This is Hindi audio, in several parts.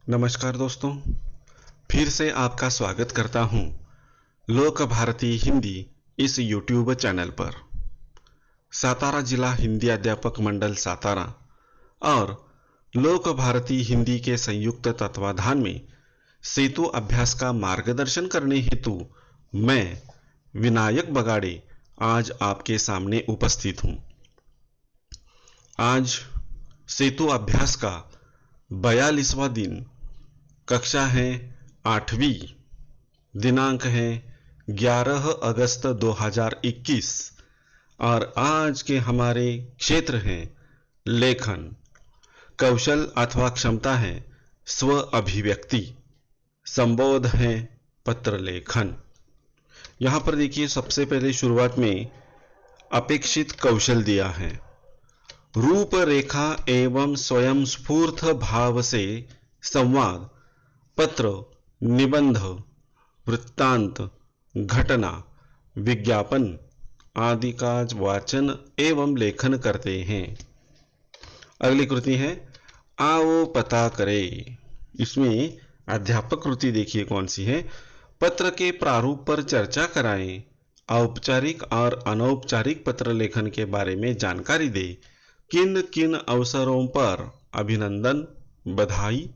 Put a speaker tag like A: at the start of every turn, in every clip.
A: नमस्कार दोस्तों, फिर से आपका स्वागत करता हूं लोक भारती हिंदी इस YouTube चैनल पर। सातारा जिला हिंदी अध्यापक मंडल सातारा और लोक भारती हिंदी के संयुक्त तत्वाधान में सेतु अभ्यास का मार्गदर्शन करने हेतु मैं विनायक बगाड़े आज आपके सामने उपस्थित हूं। आज सेतु अभ्यास का 42वां दिन, कक्षा है 8वीं, दिनांक है 11 अगस्त 2021 और आज के हमारे क्षेत्र हैं लेखन, कौशल अथवा क्षमता है स्व अभिव्यक्ति, संबोध है पत्र लेखन। यहां पर देखिए, सबसे पहले शुरुआत में अपेक्षित कौशल दिया है। रूपरेखा एवं स्वयं स्फूर्त भाव से संवाद, पत्र, निबंध, वृत्तांत, घटना, विज्ञापन आदि का वाचन एवं लेखन करते हैं। अगली कृति है आओ पता करें। इसमें अध्यापक कृति देखिए कौन सी है। पत्र के प्रारूप पर चर्चा कराएं, औपचारिक और अनौपचारिक पत्र लेखन के बारे में जानकारी दे, किन किन अवसरों पर अभिनंदन, बधाई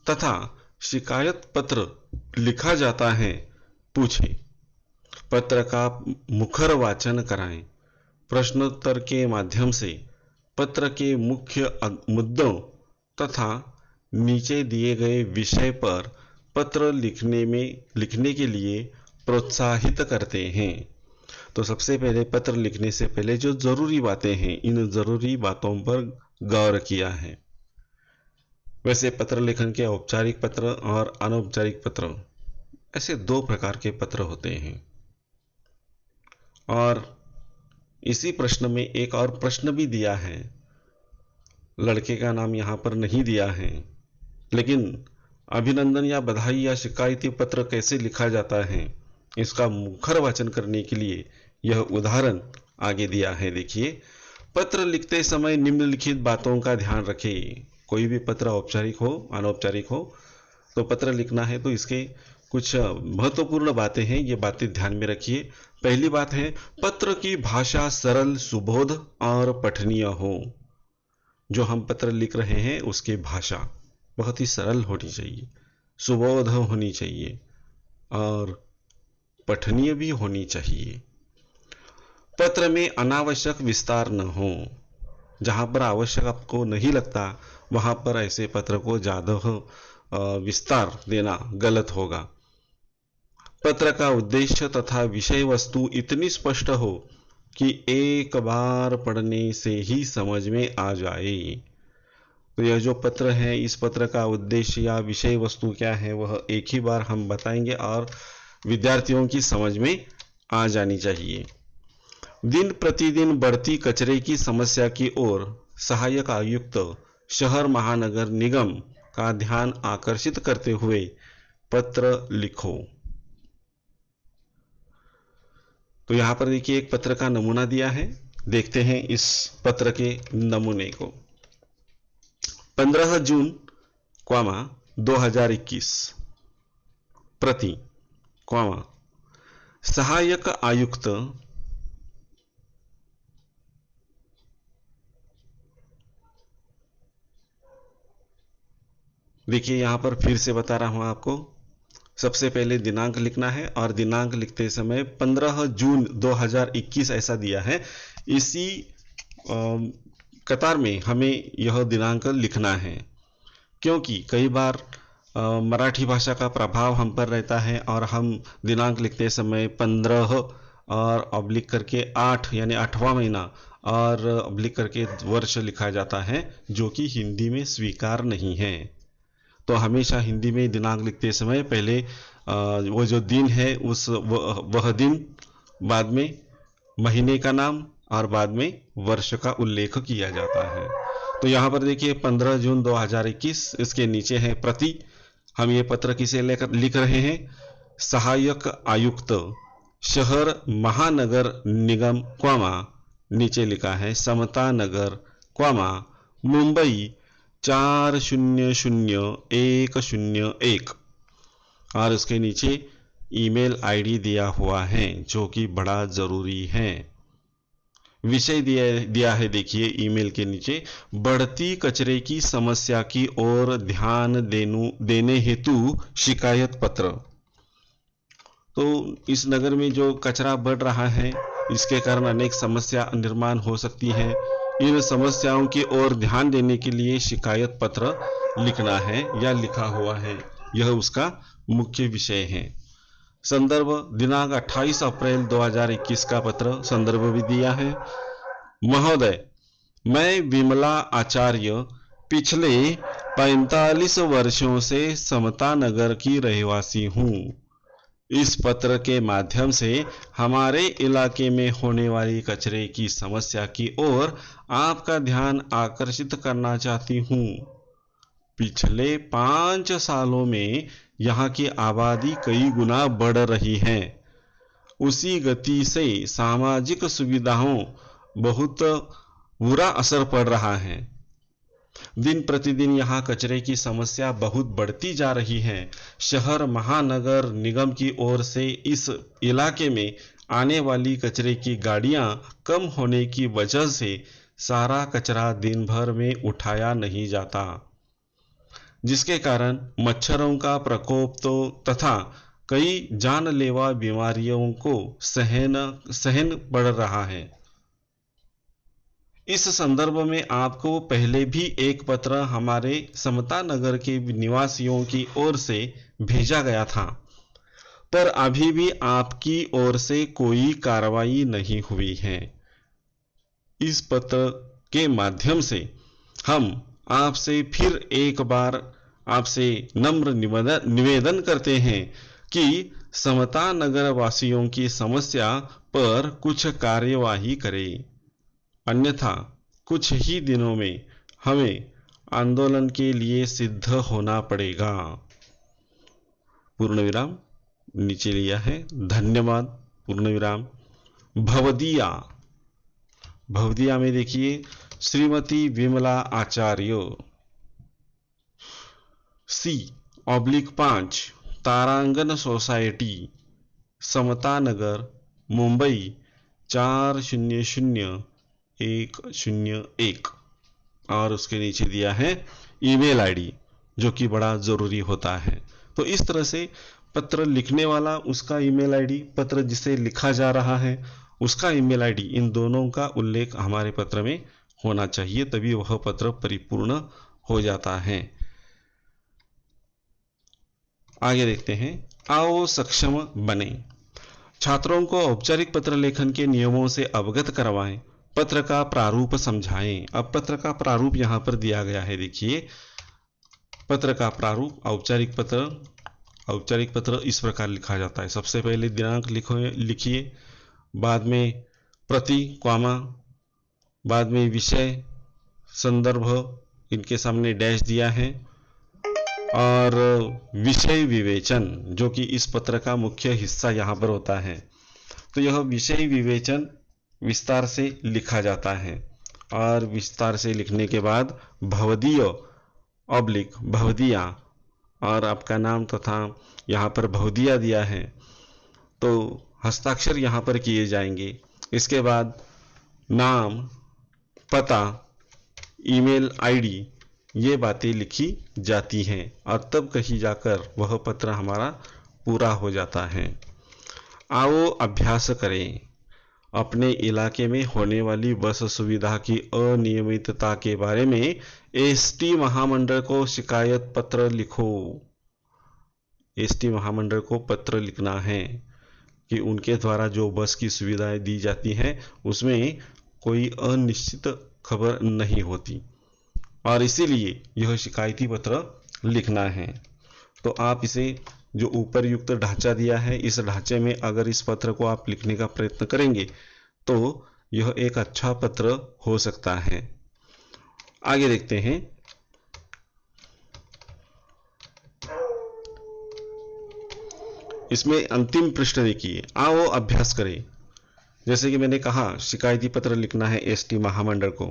A: तथा शिकायत पत्र लिखा जाता है, पूछे। पत्र का मुखर वाचन कराएं। प्रश्नोत्तर के माध्यम से पत्र के मुख्य मुद्दों तथा नीचे दिए गए विषय पर पत्र लिखने के लिए प्रोत्साहित करते हैं। तो सबसे पहले पत्र लिखने से पहले जो जरूरी बातें हैं, इन जरूरी बातों पर गौर किया है। वैसे पत्र लेखन के औपचारिक पत्र और अनौपचारिक पत्र, ऐसे दो प्रकार के पत्र होते हैं। और इसी प्रश्न में एक और प्रश्न भी दिया है। लड़के का नाम यहाँ पर नहीं दिया है, लेकिन अभिनंदन या बधाई या शिकायती पत्र कैसे लिखा जाता है, इसका मुखर वाचन करने के लिए यह उदाहरण आगे दिया है। देखिए, पत्र लिखते समय निम्नलिखित बातों का ध्यान रखें। कोई भी पत्र औपचारिक हो अनौपचारिक हो, तो पत्र लिखना है तो इसके कुछ महत्वपूर्ण बातें हैं, ये बातें ध्यान में रखिए। पहली बात है, पत्र की भाषा सरल, सुबोध और पठनीय हो। जो हम पत्र लिख रहे हैं उसकी भाषा बहुत ही सरल होनी चाहिए, सुबोध होनी चाहिए और पठनीय भी होनी चाहिए। पत्र में अनावश्यक विस्तार न हो। जहां पर आवश्यक आपको नहीं लगता, वहां पर ऐसे पत्र को ज्यादा विस्तार देना गलत होगा। पत्र का उद्देश्य तथा विषय वस्तु इतनी स्पष्ट हो कि एक बार पढ़ने से ही समझ में आ जाए। तो यह जो पत्र है, इस पत्र का उद्देश्य या विषय वस्तु क्या है, वह एक ही बार हम बताएंगे और विद्यार्थियों की समझ में आ जानी चाहिए। दिन प्रतिदिन बढ़ती कचरे की समस्या की ओर सहायक आयुक्त शहर महानगर निगम का ध्यान आकर्षित करते हुए पत्र लिखो। तो यहां पर देखिए, एक पत्र का नमूना दिया है। देखते हैं इस पत्र के नमूने को। 15 जून 2021 प्रति, सहायक आयुक्त देखिए, यहां पर फिर से बता रहा हूं आपको। सबसे पहले दिनांक लिखना है और दिनांक लिखते समय 15 जून 2021 ऐसा दिया है। इसी कतार में हमें यह दिनांक लिखना है, क्योंकि कई बार मराठी भाषा का प्रभाव हम पर रहता है और हम दिनांक लिखते समय 15 और ऑब्लिक करके 8 यानी 8वां महीना और ऑब्लिक करके वर्ष लिखा जाता है, जो कि हिंदी में स्वीकार नहीं है। तो हमेशा हिंदी में दिनांक लिखते समय पहले वो जो दिन है वह दिन, बाद में महीने का नाम और बाद में वर्ष का उल्लेख किया जाता है। तो यहाँ पर देखिए 15 जून 2021, इसके नीचे है प्रति। हम ये पत्र किसे लिख रहे हैं? सहायक आयुक्त शहर महानगर निगम नीचे लिखा है समता नगर मुंबई 400101 और उसके नीचे ईमेल आईडी दिया हुआ है जो कि बड़ा ज़रूरी है। विषय दिया है, देखिए ईमेल के नीचे, बढ़ती कचरे की समस्या की ओर ध्यान देने हेतु शिकायत पत्र। तो इस नगर में जो कचरा बढ़ रहा है, इसके कारण अनेक समस्या निर्माण हो सकती है। इन समस्याओं की ओर ध्यान देने के लिए शिकायत पत्र लिखना है या लिखा हुआ है, यह उसका मुख्य विषय है। संदर्भ दिनांक 28 अप्रैल 2021 का पत्र संदर्भ भी दिया है। महोदय, मैं विमला आचार्य पिछले 45 वर्षों से समता नगर की रहवासी हूँ। इस पत्र के माध्यम से हमारे इलाके में होने वाली कचरे की समस्या की ओर आपका ध्यान आकर्षित करना चाहती हूँ। पिछले 5 सालों में यहाँ की आबादी कई गुना बढ़ रही है। उसी गति से सामाजिक सुविधाओं बहुत बुरा असर पड़ रहा है। दिन प्रतिदिन यहाँ कचरे की समस्या बहुत बढ़ती जा रही है। शहर महानगर निगम की ओर से इस इलाके में आने वाली कचरे की गाड़ियाँ कम होने की वजह से सारा कचरा दिन भर में उठाया नहीं जाता, जिसके कारण मच्छरों का प्रकोप तथा कई जानलेवा बीमारियों को सहन पड़ रहा है। इस संदर्भ में आपको पहले भी एक पत्र हमारे समता नगर के निवासियों की ओर से भेजा गया था, पर अभी भी आपकी ओर से कोई कार्रवाई नहीं हुई है। इस पत्र के माध्यम से हम आपसे फिर एक बार आपसे नम्र निवेदन करते हैं कि समता नगर वासियों की समस्या पर कुछ कार्यवाही करें, अन्यथा कुछ ही दिनों में हमें आंदोलन के लिए सिद्ध होना पड़ेगा। पूर्ण विराम नीचे लिया है। धन्यवाद। पूर्ण विराम। भवदिया में देखिए श्रीमती विमला आचार्य, C/5 तारांगण सोसाइटी, समता नगर, मुंबई 400101 और उसके नीचे दिया है ईमेल आईडी, जो कि बड़ा ज़रूरी होता है। तो इस तरह से पत्र लिखने वाला उसका ईमेल आईडी, पत्र जिसे लिखा जा रहा है उसका ईमेल आईडी, इन दोनों का उल्लेख हमारे पत्र में होना चाहिए, तभी वह पत्र परिपूर्ण हो जाता है। आगे देखते हैं। आओ सक्षम बने। छात्रों को औपचारिक पत्र लेखन के नियमों से अवगत करवाएं। पत्र का प्रारूप समझाएं। अब पत्र का प्रारूप यहाँ पर दिया गया है, देखिए पत्र का प्रारूप। औपचारिक पत्र इस प्रकार लिखा जाता है। सबसे पहले दिनांक लिखिए, बाद में प्रति कॉमा, बाद में विषय, संदर्भ, इनके सामने डैश दिया है, और विषय विवेचन, जो कि इस पत्र का मुख्य हिस्सा यहाँ पर होता है। तो यह विषय विवेचन विस्तार से लिखा जाता है, और विस्तार से लिखने के बाद भवदिया और आपका नाम तथा यहाँ पर भवदिया दिया है, तो हस्ताक्षर यहाँ पर किए जाएंगे। इसके बाद नाम, पता, ईमेल आईडी, ये बातें लिखी जाती हैं, और तब कहीं जाकर वह पत्र हमारा पूरा हो जाता है। आओ अभ्यास करें। अपने इलाके में होने वाली बस सुविधा की अनियमितता के बारे में एसटी महामंडल को शिकायत पत्र लिखो। एसटी महामंडल को पत्र लिखना है कि उनके द्वारा जो बस की सुविधाएं दी जाती हैं उसमें कोई अनिश्चित खबर नहीं होती, और इसीलिए यह शिकायती पत्र लिखना है। तो आप इसे जो ऊपर युक्त ढांचा दिया है, इस ढांचे में अगर इस पत्र को आप लिखने का प्रयत्न करेंगे तो यह एक अच्छा पत्र हो सकता है। आगे देखते हैं। इसमें अंतिम पृष्ठ देखिए, आओ अभ्यास करें। जैसे कि मैंने कहा, शिकायती पत्र लिखना है एसटी महामंडल को,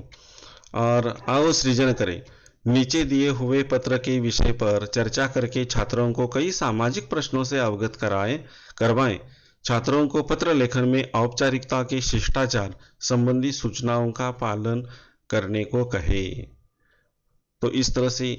A: और आओ सृजन करें। नीचे दिए हुए पत्र के विषय पर चर्चा करके छात्रों को कई सामाजिक प्रश्नों से अवगत करवाएं। छात्रों को पत्र लेखन में औपचारिकता के शिष्टाचार संबंधी सूचनाओं का पालन करने को कहे। तो इस तरह से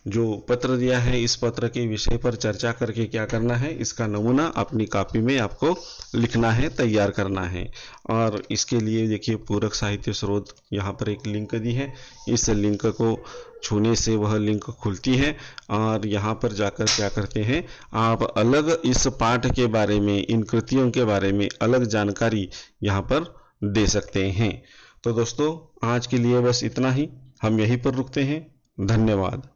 A: जो पत्र दिया है, इस पत्र के विषय पर चर्चा करके क्या करना है, इसका नमूना अपनी कॉपी में आपको लिखना है, तैयार करना है। और इसके लिए देखिए पूरक साहित्य स्रोत यहाँ पर एक लिंक दी है, इस लिंक को छूने से वह लिंक खुलती है और यहाँ पर जाकर क्या करते हैं, आप अलग इस पाठ के बारे में, इन कृतियों के बारे में अलग जानकारी यहाँ पर दे सकते हैं। तो दोस्तों आज के लिए बस इतना ही, हम यहीं पर रुकते हैं। धन्यवाद।